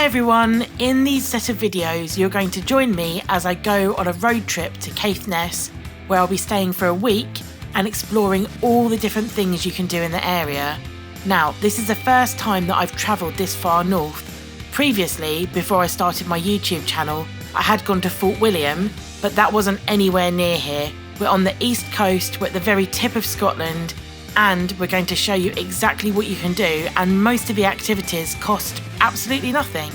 everyone, in these set of videos you're going to join me as I go on a road trip to Caithness, where I'll be staying for a week and exploring all the different things you can do in the area. Now, this is the first time that I've travelled this far north. Previously, before I started my YouTube channel, I had gone to Fort William, but that wasn't anywhere near here. We're on the east coast, we're at the very tip of Scotland, and we're going to show you exactly what you can do, and most of the activities cost absolutely nothing.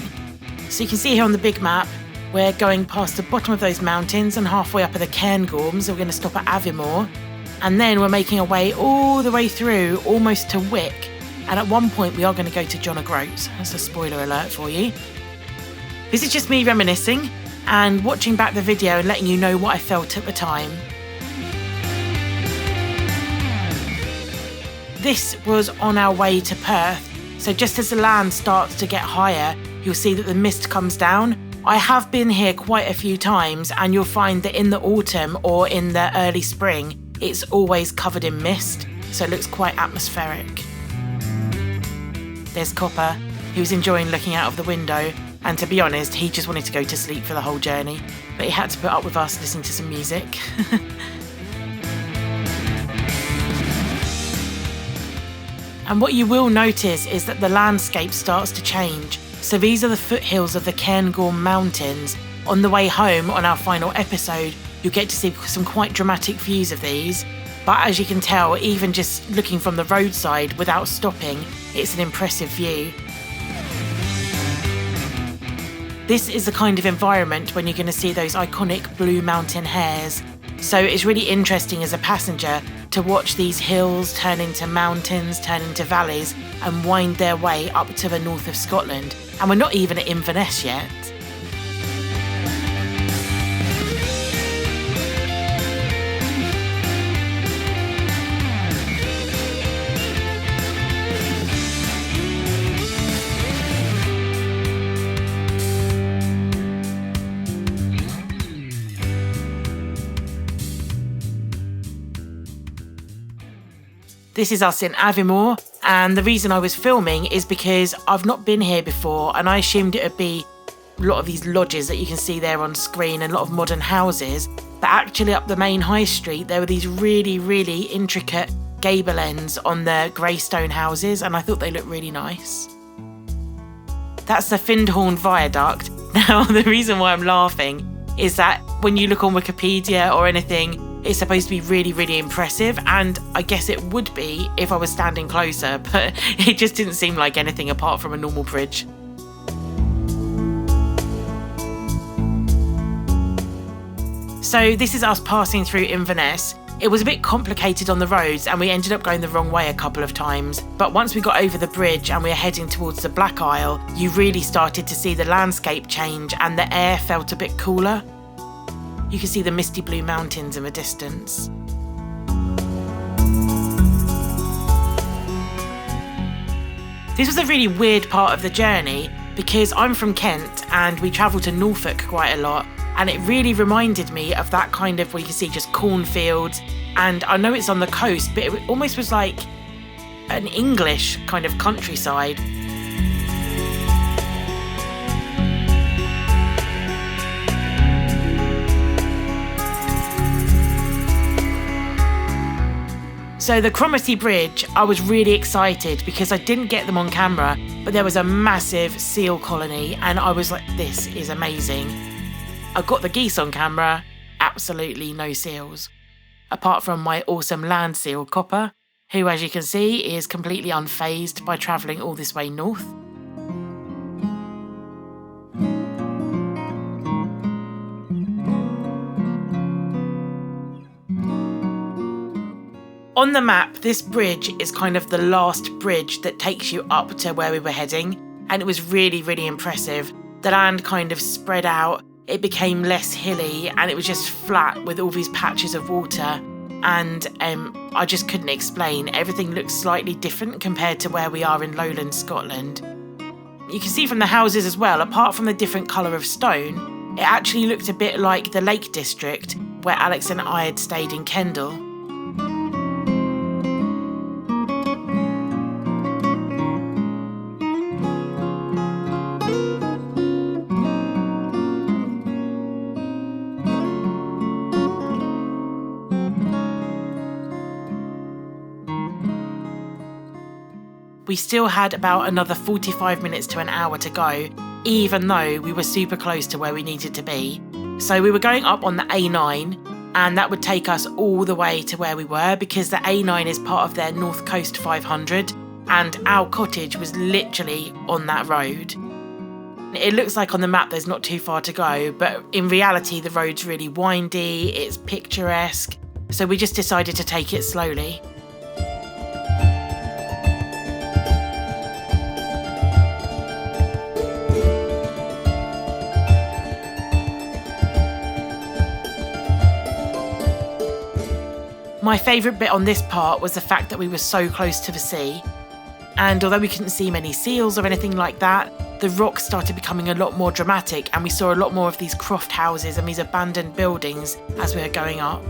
So you can see here on the big map, we're going past the bottom of those mountains and halfway up at the Cairngorms, so we're going to stop at Aviemore, and then we're making our way all the way through, almost to Wick, and at one point we are going to go to John O'Groats. That's a spoiler alert for you. This is just me reminiscing and watching back the video and letting you know what I felt at the time. This was on our way to Perth, so just as the land starts to get higher, you'll see that the mist comes down. I have been here quite a few times, and you'll find that in the autumn or in the early spring, it's always covered in mist, so it looks quite atmospheric. There's Copper, who's enjoying looking out of the window, and to be honest, he just wanted to go to sleep for the whole journey, but he had to put up with us listening to some music. And what you will notice is that the landscape starts to change. So these are the foothills of the Cairngorms Mountains. On the way home on our final episode, you'll get to see some quite dramatic views of these. But as you can tell, even just looking from the roadside without stopping, it's an impressive view. This is the kind of environment when you're going to see those iconic blue mountain hares. So it's really interesting as a passenger to watch these hills turn into mountains, turn into valleys, and wind their way up to the north of Scotland. And we're not even at Inverness yet. This is us in Aviemore, and the reason I was filming is because I've not been here before, and I assumed it would be a lot of these lodges that you can see there on screen and a lot of modern houses, but actually up the main high street there were these really, really intricate gable ends on the grey stone houses, and I thought they looked really nice. That's the Findhorn Viaduct. Now, the reason why I'm laughing is that when you look on Wikipedia or anything, it's supposed to be really, really impressive, and I guess it would be if I was standing closer, but it just didn't seem like anything apart from a normal bridge. So this is us passing through Inverness. It was a bit complicated on the roads and we ended up going the wrong way a couple of times, but once we got over the bridge and we were heading towards the Black Isle, you really started to see the landscape change and the air felt a bit cooler. You can see the misty blue mountains in the distance. This was a really weird part of the journey because I'm from Kent and we travel to Norfolk quite a lot, and it really reminded me of that kind of where you can see just cornfields, and I know it's on the coast, but it almost was like an English kind of countryside. So the Cromarty Bridge, I was really excited because I didn't get them on camera, but there was a massive seal colony and I was like, this is amazing. I got the geese on camera, absolutely no seals. Apart from my awesome land seal, Copper, who as you can see is completely unfazed by travelling all this way north. On the map, this bridge is kind of the last bridge that takes you up to where we were heading, and it was really, really impressive. The land kind of spread out, it became less hilly, and it was just flat with all these patches of water, and I just couldn't explain. Everything looks slightly different compared to where we are in lowland Scotland. You can see from the houses as well, apart from the different colour of stone, it actually looked a bit like the Lake District, where Alex and I had stayed in Kendal. we still had about another 45 minutes to an hour to go, even though we were super close to where we needed to be. So we were going up on the A9, and that would take us all the way to where we were, because the A9 is part of their North Coast 500, and our cottage was literally on that road. It looks like on the map there's not too far to go, but in reality the road's really windy, it's picturesque, so we just decided to take it slowly. My favourite bit on this part was the fact that we were so close to the sea. And although we couldn't see many seals or anything like that, the rocks started becoming a lot more dramatic, and we saw a lot more of these croft houses and these abandoned buildings as we were going up.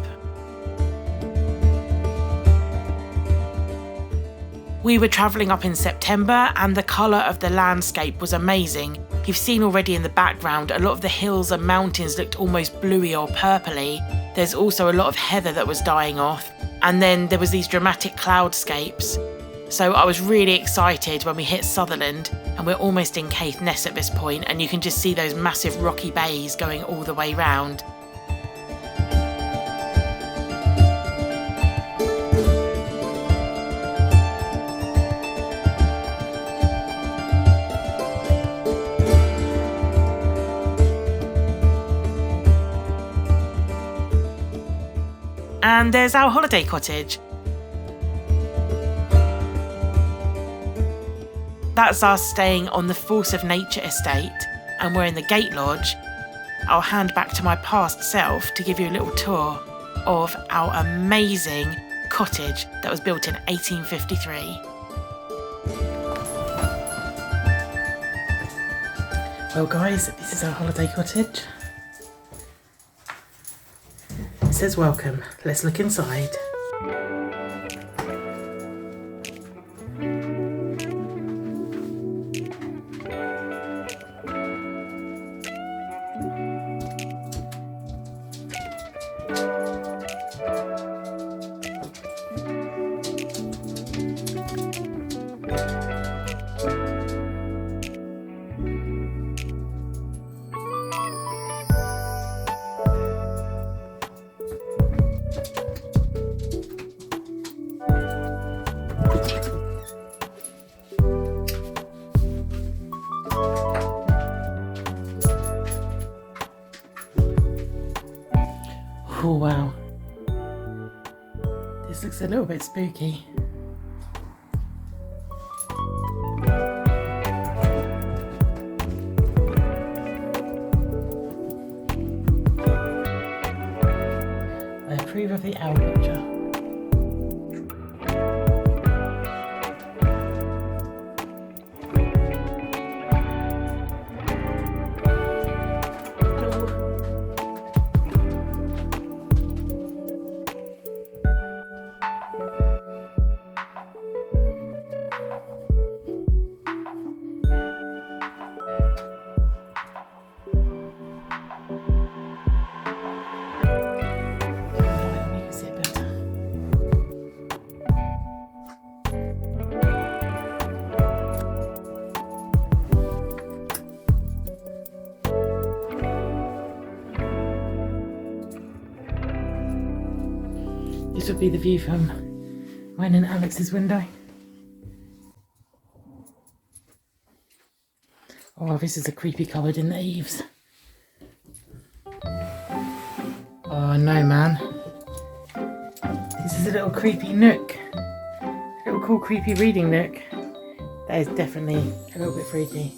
We were travelling up in September, and the colour of the landscape was amazing. You've seen already in the background, a lot of the hills and mountains looked almost bluey or purpley. There's also a lot of heather that was dying off, and then there was these dramatic cloudscapes. So I was really excited when we hit Sutherland, and we're almost in Caithness at this point, and you can just see those massive rocky bays going all the way round. And there's our holiday cottage. That's us staying on the Force of Nature estate, and we're in the Gate Lodge. I'll hand back to my past self to give you a little tour of our amazing cottage that was built in 1853. Well guys, this is our holiday cottage. It says welcome. Let's look inside. Oh wow, this looks a little bit spooky. I approve of the owl picture. This would be the view from mine and Alex's window. Oh, this is a creepy cupboard in the eaves. Oh no, man. This is a little creepy nook. A little cool creepy reading nook. That is definitely a little bit freaky.